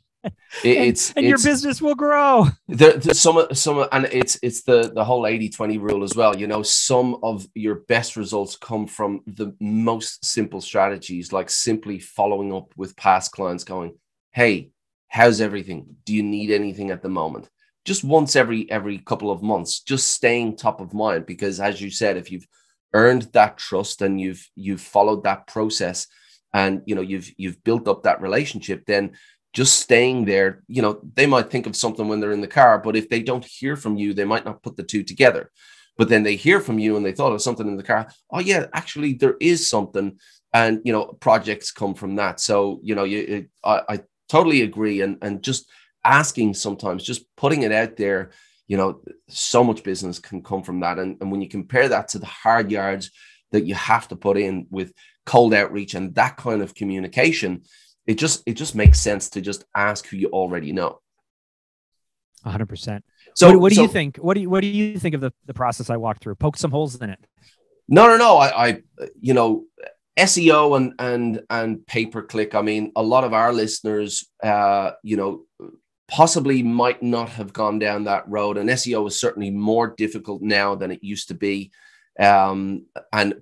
and your business will grow. And it's the whole 80-20 rule as well. You know, some of your best results come from the most simple strategies, like simply following up with past clients going, hey, how's everything? Do you need anything at the moment? Just once every couple of months, just staying top of mind, because as you said, if you've earned that trust and you've followed that process, and you know you've built up that relationship, then just staying there, you know, they might think of something when they're in the car, but if they don't hear from you, they might not put the two together. But then they hear from you and they thought of something in the car. Oh yeah, actually there is something, and you know, projects come from that. So you know, I totally agree, and just asking, sometimes just putting it out there, you know, so much business can come from that. And when you compare that to the hard yards that you have to put in with cold outreach and that kind of communication, it just makes sense to just ask who you already know. 100%. So what do you think? What do you think of the process I walked through? Poke some holes in it. No. I you know, SEO and pay-per-click. I mean, a lot of our listeners, you know, possibly might not have gone down that road. And SEO is certainly more difficult now than it used to be. And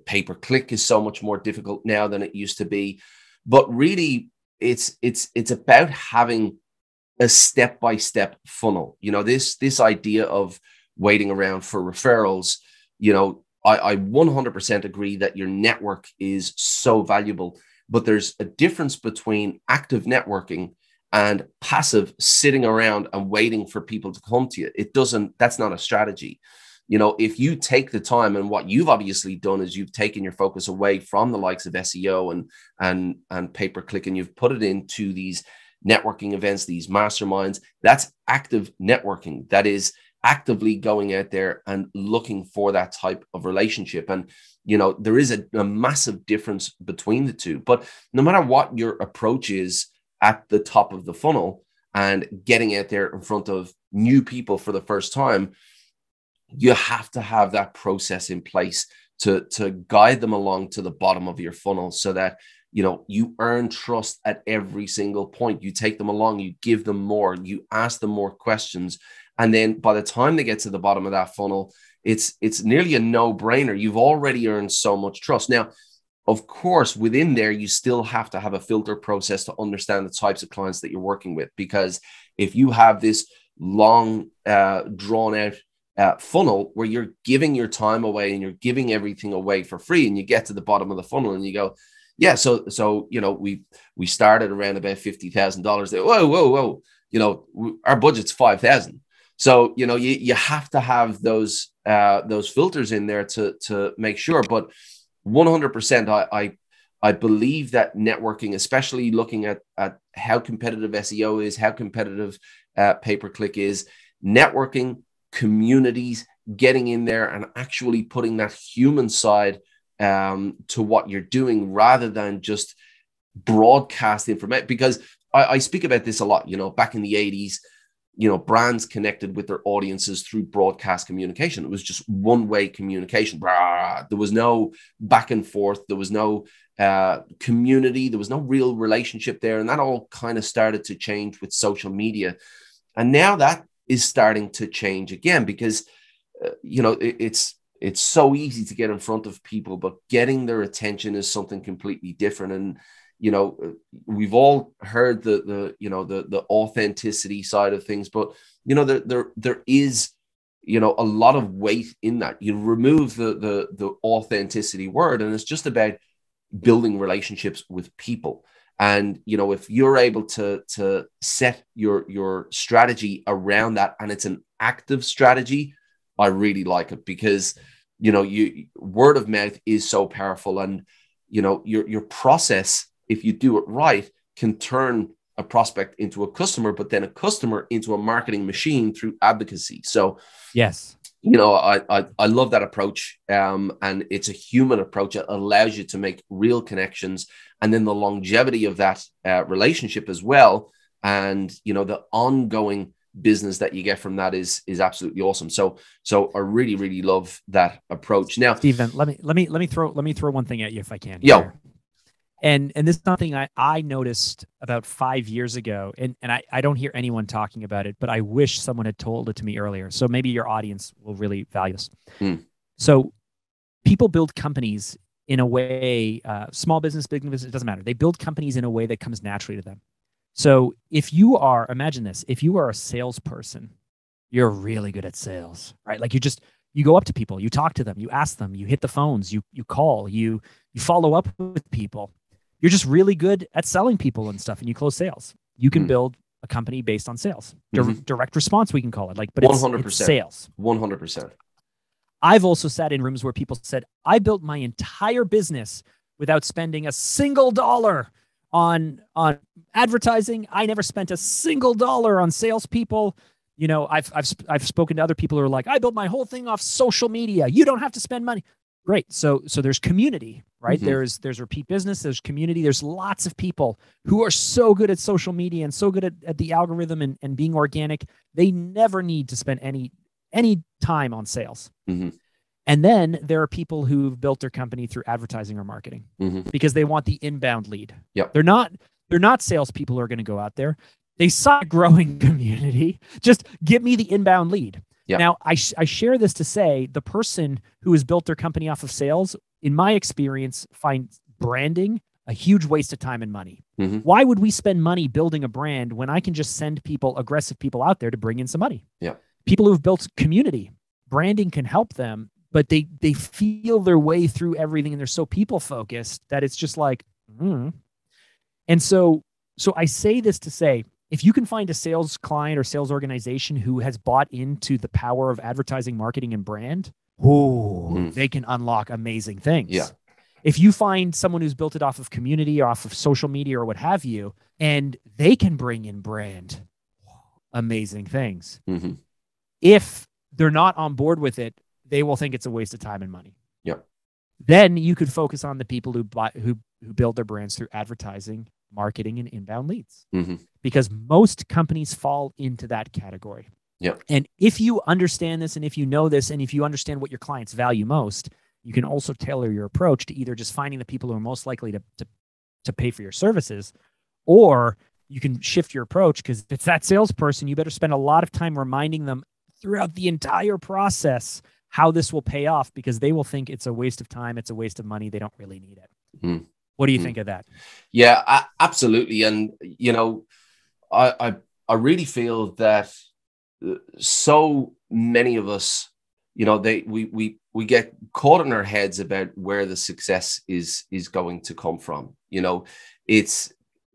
pay-per-click is so much more difficult now than it used to be. But really, it's about having a step-by-step funnel. You know, this idea of waiting around for referrals, you know, I 100% agree that your network is so valuable, but there's a difference between active networking and passive sitting around and waiting for people to come to you. That's not a strategy. You know, if you take the time, and what you've obviously done is you've taken your focus away from the likes of SEO and pay-per-click, and you've put it into these networking events, these masterminds. That's active networking. That is actively going out there and looking for that type of relationship. And, you know, there is a massive difference between the two. But no matter what your approach is at the top of the funnel and getting out there in front of new people for the first time, you have to have that process in place to guide them along to the bottom of your funnel, so that, you know, you earn trust at every single point. You take them along, you give them more, you ask them more questions. And then by the time they get to the bottom of that funnel, it's nearly a no-brainer. You've already earned so much trust. Now, of course, within there, you still have to have a filter process to understand the types of clients that you're working with. Because if you have this long, drawn out funnel where you're giving your time away and you're giving everything away for free, and you get to the bottom of the funnel and you go, yeah, so you know, we started around about $50,000. Whoa, you know, our budget's 5,000. So you know, you have to have those filters in there to make sure. But 100%, I believe that networking, especially looking at how competitive SEO is, how competitive pay-per-click is, networking, communities, getting in there and actually putting that human side to what you're doing, rather than just broadcast information. Because I speak about this a lot. You know, back in the 80s, you know, brands connected with their audiences through broadcast communication. It was just one-way communication. There was no back and forth. There was no community. There was no real relationship there. And that all kind of started to change with social media. And now that is starting to change again, because, you know, it's so easy to get in front of people, but getting their attention is something completely different. And, you know, we've all heard the authenticity side of things, but, you know, there is, you know, a lot of weight in that. You remove the authenticity word, and it's just about building relationships with people. And, you know, if you're able to set your strategy around that, and it's an active strategy, I really like it, because, you know, word of mouth is so powerful. And, you know, your process, if you do it right, can turn a prospect into a customer, but then a customer into a marketing machine through advocacy. So, yes, you know, I love that approach. And it's a human approach that allows you to make real connections, and then the longevity of that relationship as well. And, you know, the ongoing business that you get from that is absolutely awesome. So I really, really love that approach. Now, Stephen, let me throw one thing at you if I can. Yo. And this is something I noticed about 5 years ago, and I don't hear anyone talking about it, but I wish someone had told it to me earlier. So maybe your audience will really value this. Mm. So people build companies in a way, small business, big business, it doesn't matter. They build companies in a way that comes naturally to them. So if you are, imagine this, if you are a salesperson, you're really good at sales, right? Like you go up to people, you talk to them, you ask them, you hit the phones, you call, you follow up with people. You're just really good at selling people and stuff, and you close sales. You can build a company based on sales. Direct response, we can call it, like, but 100%. It's sales. 100%. I've also sat in rooms where people said, I built my entire business without spending a single dollar on advertising. I never spent a single dollar on salespeople. You know, I've spoken to other people who are like, I built my whole thing off social media. You don't have to spend money. Great. So there's community, right? There's repeat business, there's community. There's lots of people who are so good at social media and so good at the algorithm and being organic. They never need to spend any time on sales. And then there are people who've built their company through advertising or marketing because they want the inbound lead. Yep. They're not salespeople who are going to go out there. They saw a growing community. Just give me the inbound lead. Yep. Now, I share this to say the person who has built their company off of sales, in my experience, finds branding a huge waste of time and money. Why would we spend money building a brand when I can just send aggressive people out there to bring in some money? Yeah. People who've built community, branding can help them, but they feel their way through everything and they're so people focused that it's just like, And so I say this to say, if you can find a sales client or sales organization who has bought into the power of advertising, marketing, and brand, they can unlock amazing things. Yeah. If you find someone who's built it off of community or off of social media or what have you, and they can bring in brand, amazing things. If they're not on board with it, they will think it's a waste of time and money. Yep. Then you could focus on the people who build their brands through advertising, marketing, and inbound leads. Because most companies fall into that category. Yep. And if you understand this, and if you know this, and if you understand what your clients value most, you can also tailor your approach to either just finding the people who are most likely to pay for your services, or you can shift your approach, because if it's that salesperson, you better spend a lot of time reminding them throughout the entire process how this will pay off, because they will think it's a waste of time, it's a waste of money, they don't really need it. What do you think of that? Yeah, absolutely. And, you know, I really feel that so many of us, you know, we get caught in our heads about where the success is going to come from. You know,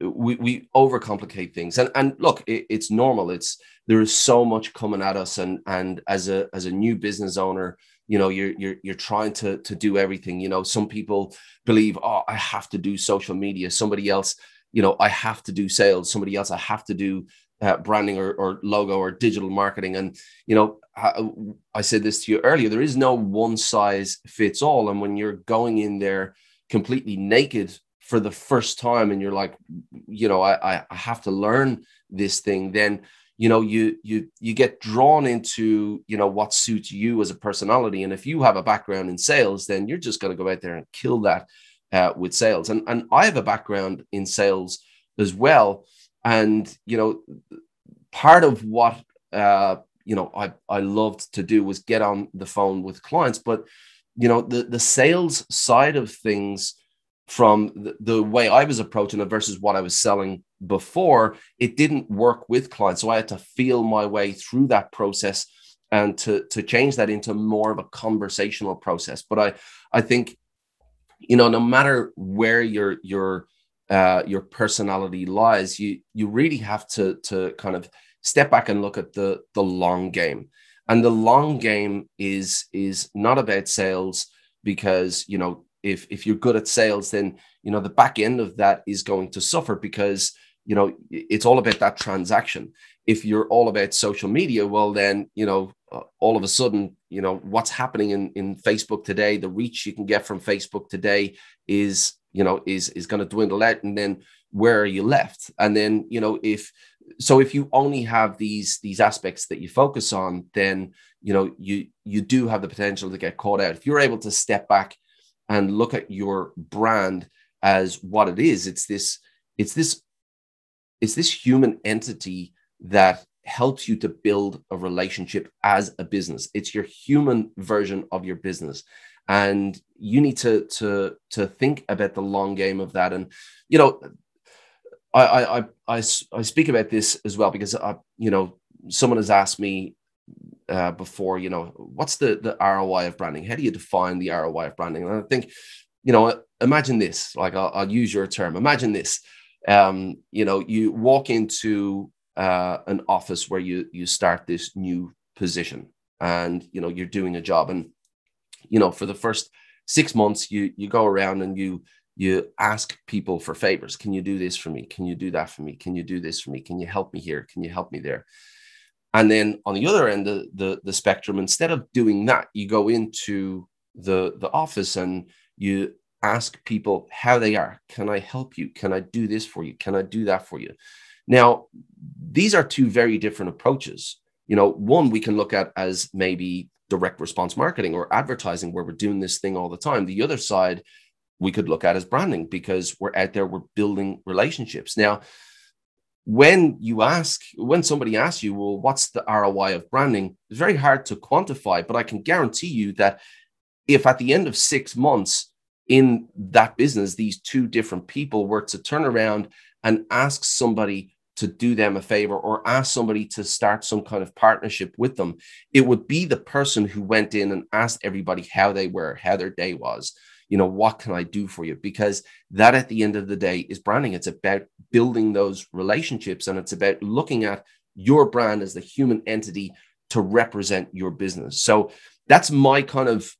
we overcomplicate things, and look, it's normal. There is so much coming at us, and as a new business owner, you know, you're trying to do everything. You know, some people believe, oh, I have to do social media. Somebody else, you know, I have to do sales. Somebody else, I have to do branding or logo or digital marketing. And, you know, I said this to you earlier, there is no one size fits all. And when you're going in there completely naked for the first time and you're like, you know, I have to learn this thing, then, you know, you get drawn into, you know, what suits you as a personality. And if you have a background in sales, then you're just going to go out there and kill that with sales. And I have a background in sales as well. And, you know, part of what, you know, I loved to do was get on the phone with clients. But, you know, the sales side of things, from the way I was approaching it versus what I was selling before, it didn't work with clients. So I had to feel my way through that process and to change that into more of a conversational process. But I think, you know, no matter where your personality lies, you really have to kind of step back and look at the long game. And the long game is not about sales, because, you know, if you're good at sales, then, you know, the back end of that is going to suffer, because, you know, it's all about that transaction. If you're all about social media, well, then, you know, all of a sudden, you know, what's happening in Facebook today, the reach you can get from Facebook today is, you know, is going to dwindle out. And then where are you left? And then, you know, if you only have these aspects that you focus on, then, you know, you do have the potential to get caught out. If you're able to step back and look at your brand as what it is. It's this human entity that helps you to build a relationship as a business. It's your human version of your business. And you need to think about the long game of that. And, you know, I speak about this as well because, someone has asked me before, what's the ROI of branding? How do you define the ROI of branding? And I think, imagine this, like I'll use your term. Imagine this, you walk into an office where you start this new position, and, you're doing a job, and, for the first 6 months, you go around and you ask people for favors. Can you do this for me? Can you do that for me? Can you do this for me? Can you help me here? Can you help me there? And then on the other end of the spectrum, instead of doing that, you go into the office and you ask people how they are. Can I help you? Can I do this for you? Can I do that for you? Now, these are two very different approaches. One we can look at as maybe direct response marketing or advertising, where we're doing this thing all the time. The other side we could look at as branding, because we're out there, we're building relationships. Now, when somebody asks you, well, what's the ROI of branding? It's very hard to quantify, but I can guarantee you that if at the end of 6 months in that business, these two different people were to turn around and ask somebody to do them a favor, or ask somebody to start some kind of partnership with them, it would be the person who went in and asked everybody how they were, how their day was. What can I do for you? Because that, at the end of the day, is branding. It's about building those relationships, and it's about looking at your brand as the human entity to represent your business. So that's my kind of,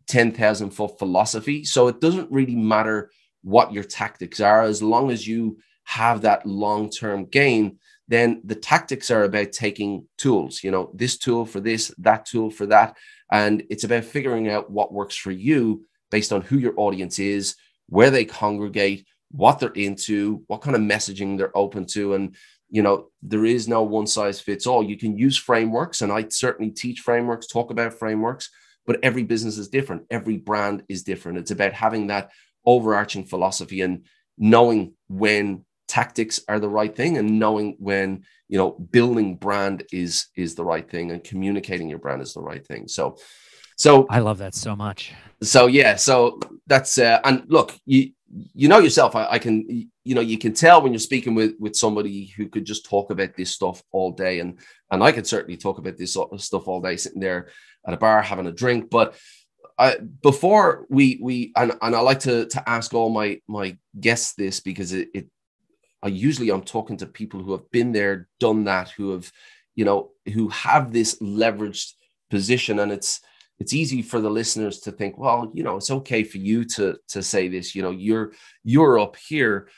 10,000 foot philosophy. So it doesn't really matter what your tactics are, as long as you have that long-term gain. Then the tactics are about taking tools, this tool for this, that tool for that. And it's about figuring out what works for you based on who your audience is, where they congregate, what they're into, what kind of messaging they're open to. And, there is no one size fits all. You can use frameworks, and I certainly teach frameworks, talk about frameworks, but every business is different. Every brand is different. It's about having that overarching philosophy and knowing when tactics are the right thing, and knowing when, building brand is the right thing, and communicating your brand is the right thing. So I love that so much. So yeah, so that's and look, you yourself, I can, you can tell when you're speaking with somebody who could just talk about this stuff all day, and I could certainly talk about this stuff all day, sitting there at a bar having a drink. But before we and I like to ask all my guests this, because I'm talking to people who have been there, done that, who have, who have this leveraged position. And it's easy for the listeners to think, well, it's okay for you to say this, you're up here.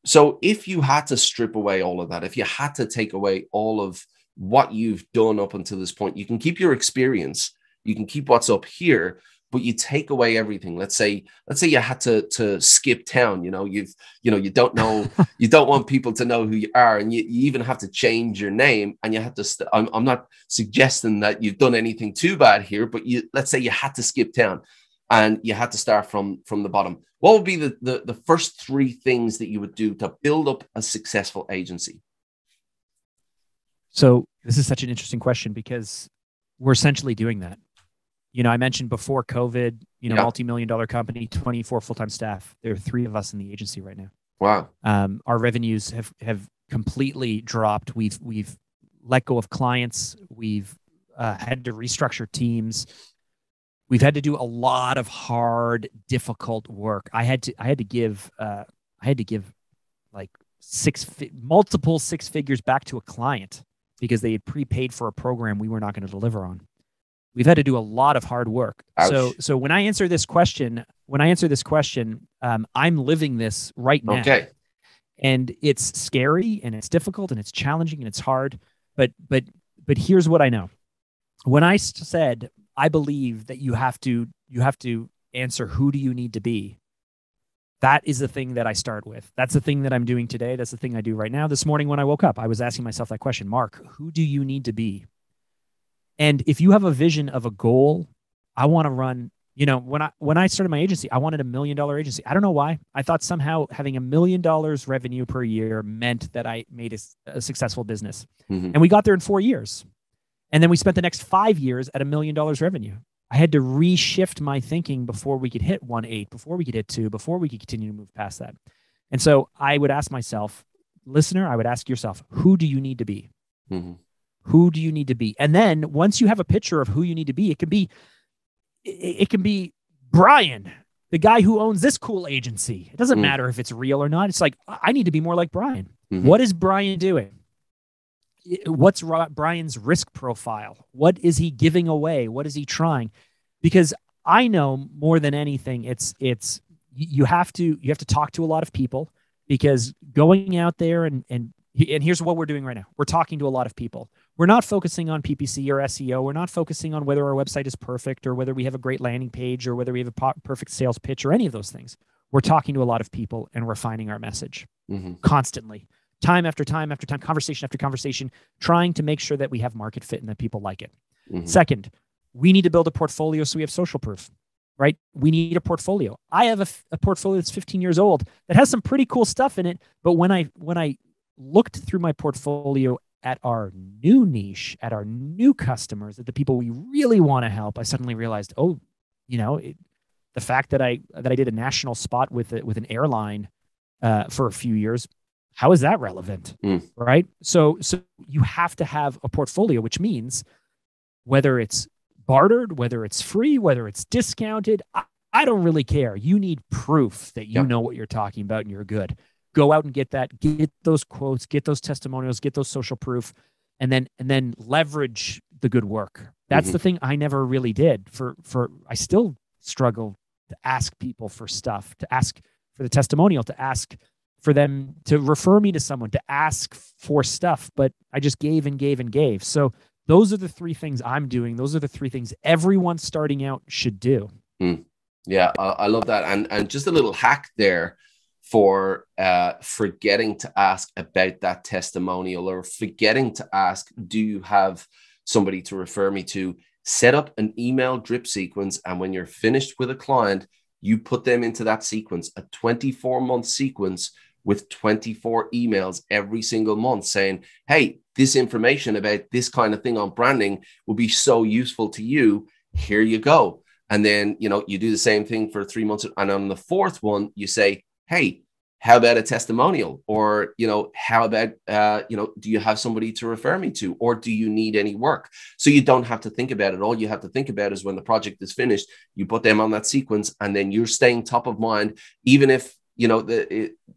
So if you had to strip away all of that, if you had to take away all of what you've done up until this point, you can keep your experience, you can keep what's up here, but you take away everything. Let's say you had to skip town, you don't know, you don't want people to know who you are. And you even have to change your name, and you have to, I'm not suggesting that you've done anything too bad here, but let's say you had to skip town and you had to start from the bottom. What would be the first three things that you would do to build up a successful agency? So this is such an interesting question, because we're essentially doing that. I mentioned before COVID, multi-million-dollar company, 24 full-time staff. There are 3 of us in the agency right now. Wow. Our revenues have completely dropped. We've let go of clients. We've had to restructure teams. We've had to do a lot of hard, difficult work. I had to give like multiple 6 figures back to a client because they had prepaid for a program we were not going to deliver on. We've had to do a lot of hard work. Ouch. So when I answer this question, I'm living this right now. Okay. And it's scary, and it's difficult, and it's challenging, and it's hard. But here's what I know. When I said I believe that you have to answer, who do you need to be? That is the thing that I start with. That's the thing that I'm doing today. That's the thing I do right now. This morning when I woke up, I was asking myself that question, Mark, who do you need to be? And if you have a vision of a goal, I want to run, when I started my agency, I wanted $1 million agency. I don't know why. I thought somehow having $1 million revenue per year meant that I made a successful business. Mm-hmm. And we got there in 4 years. And then we spent the next 5 years at $1 million revenue. I had to reshift my thinking before we could hit 1.8, before we could hit 2, before we could continue to move past that. And so I would ask myself, listener, I would ask yourself, who do you need to be? Mm-hmm. Who do you need to be? And then once you have a picture of who you need to be, it can be Brian, the guy who owns this cool agency. It doesn't matter if it's real or not. It's like, I need to be more like Brian. Mm-hmm. What is Brian doing? What's Brian's risk profile? What is he giving away? What is he trying? Because I know more than anything, it's you have to talk to a lot of people, because going out there and here's what we're doing right now. We're talking to a lot of people. We're not focusing on PPC or SEO. We're not focusing on whether our website is perfect or whether we have a great landing page or whether we have a perfect sales pitch or any of those things. We're talking to a lot of people and refining our message constantly, time after time after time, conversation after conversation, trying to make sure that we have market fit and that people like it. Second, we need to build a portfolio so we have social proof, right? We need a portfolio. I have a portfolio that's 15 years old that has some pretty cool stuff in it. But when I looked through my portfolio at our new niche, at our new customers, at the people we really want to help, I suddenly realized, the fact that I did a national spot with an airline for a few years, how is that relevant, right? So you have to have a portfolio, which means whether it's bartered, whether it's free, whether it's discounted, I don't really care. You need proof that you know what you're talking about and you're good. Go out and get that, get those quotes, get those testimonials, get those social proof, and then leverage the good work. That's the thing I never really did. I still struggle to ask people for stuff, to ask for the testimonial, to ask for them to refer me to someone, to ask for stuff, but I just gave and gave and gave. So those are the 3 things I'm doing. Those are the 3 things everyone starting out should do. Yeah, I love that. And just a little hack there for forgetting to ask about that testimonial, or forgetting to ask, do you have somebody to refer me to? Set up an email drip sequence, and when you're finished with a client, you put them into that sequence, a 24-month sequence with 24 emails every single month saying, hey, this information about this kind of thing on branding will be so useful to you. Here you go. And then, you do the same thing for 3 months. And on the 4th one, you say, hey, how about a testimonial? Or, how about, do you have somebody to refer me to? Or do you need any work? So you don't have to think about it. All you have to think about is when the project is finished, you put them on that sequence, and then you're staying top of mind. Even if,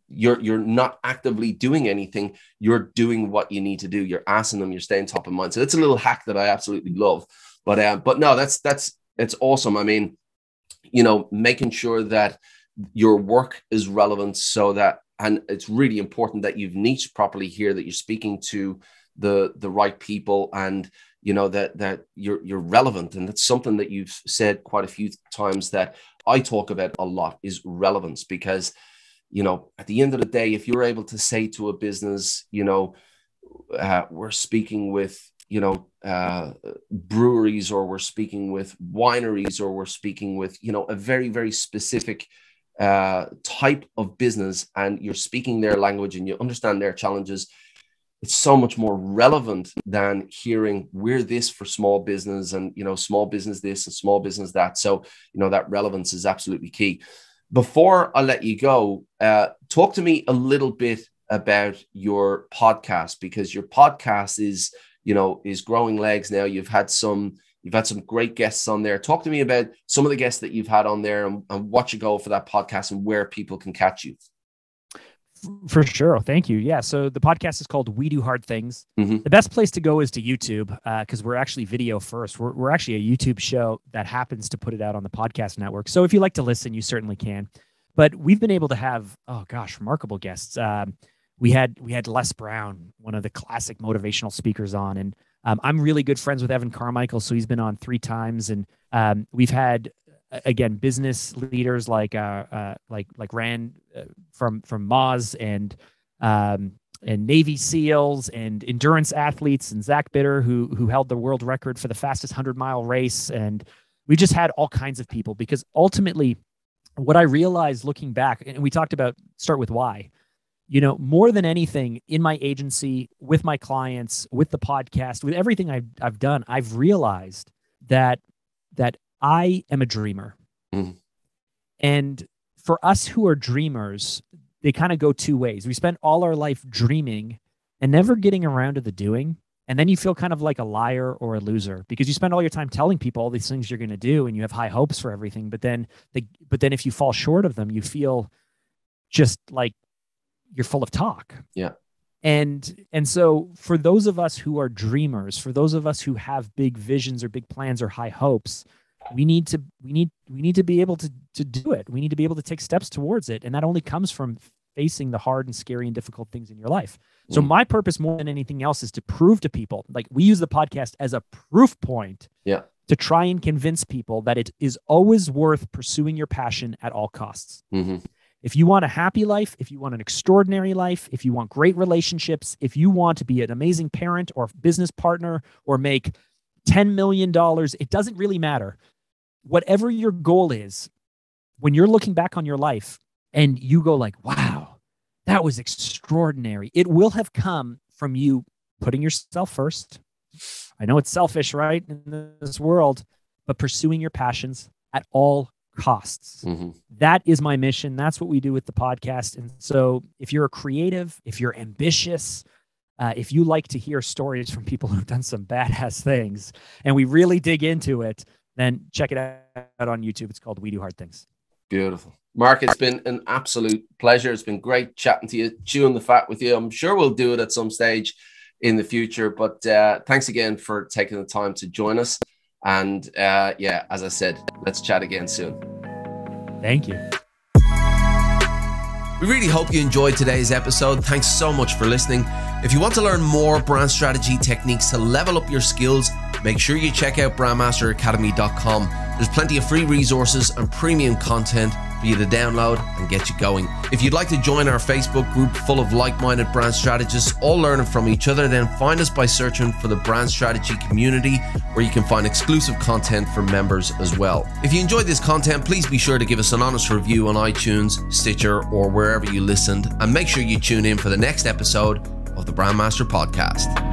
you're not actively doing anything, you're doing what you need to do. You're asking them, you're staying top of mind. So that's a little hack that I absolutely love. But no, it's awesome. I mean, making sure that your work is relevant, so that, and it's really important that you've niched properly here, that you're speaking to the right people, and that you're relevant. And that's something that you've said quite a few times that I talk about a lot, is relevance. Because at the end of the day, if you're able to say to a business, we're speaking with breweries, or we're speaking with wineries, or we're speaking with a very, very specific type of business, and you're speaking their language and you understand their challenges, it's so much more relevant than hearing we're this for small business, and small business this and small business that. So that relevance is absolutely key. Before I let you go, talk to me a little bit about your podcast, because your podcast is growing legs now. You've had some great guests on there. Talk to me about some of the guests that you've had on there, and what you go for that podcast, and where people can catch you. For sure. Thank you. Yeah. So the podcast is called We Do Hard Things. The best place to go is to YouTube, because we're actually video first. We're actually a YouTube show that happens to put it out on the podcast network. So if you like to listen, you certainly can. But we've been able to have, remarkable guests. We had Les Brown, one of the classic motivational speakers, on, and I'm really good friends with Evan Carmichael, so he's been on 3 times, and we've had, again, business leaders like Rand from Moz, and Navy SEALs, and endurance athletes, and Zach Bitter, who held the world record for the fastest 100-mile race, and We just had all kinds of people, because ultimately what I realized looking back, and we talked about start with why, more than anything in my agency, with my clients, with the podcast, with everything I've done, I've realized that I am a dreamer. Mm. And for us who are dreamers, they kind of go two ways. We spend all our life dreaming and never getting around to the doing. And then you feel kind of like a liar or a loser, because you spend all your time telling people all these things you're going to do and you have high hopes for everything. But then if you fall short of them, you feel just like you're full of talk. Yeah. And so for those of us who are dreamers, for those of us who have big visions or big plans or high hopes, we need to be able to do it. We need to be able to take steps towards it. And that only comes from facing the hard and scary and difficult things in your life. So my purpose more than anything else is to prove to people, like we use the podcast as a proof point to try and convince people that it is always worth pursuing your passion at all costs. Mm-hmm. If you want a happy life, if you want an extraordinary life, if you want great relationships, if you want to be an amazing parent or business partner or make $10 million, it doesn't really matter. Whatever your goal is, when you're looking back on your life and you go like, wow, that was extraordinary, it will have come from you putting yourself first. I know it's selfish, right, in this world, but pursuing your passions at all costs. Mm-hmm. That is my mission. That's what we do with the podcast. And so if you're a creative, if you're ambitious, if you like to hear stories from people who've done some badass things and we really dig into it, then check it out on YouTube. It's called We Do Hard Things. Beautiful. Mark, it's been an absolute pleasure. It's been great chatting to you, chewing the fat with you. I'm sure we'll do it at some stage in the future, but thanks again for taking the time to join us. And as I said, let's chat again soon. Thank you. We really hope you enjoyed today's episode. Thanks so much for listening. If you want to learn more brand strategy techniques to level up your skills, make sure you check out brandmasteracademy.com. There's plenty of free resources and premium content for you to download and get you going. If you'd like to join our Facebook group full of like-minded brand strategists all learning from each other, then find us by searching for the Brand Strategy Community, where you can find exclusive content for members as well. If you enjoyed this content, please be sure to give us an honest review on iTunes, Stitcher, or wherever you listened, and make sure you tune in for the next episode of the Brandmaster Podcast.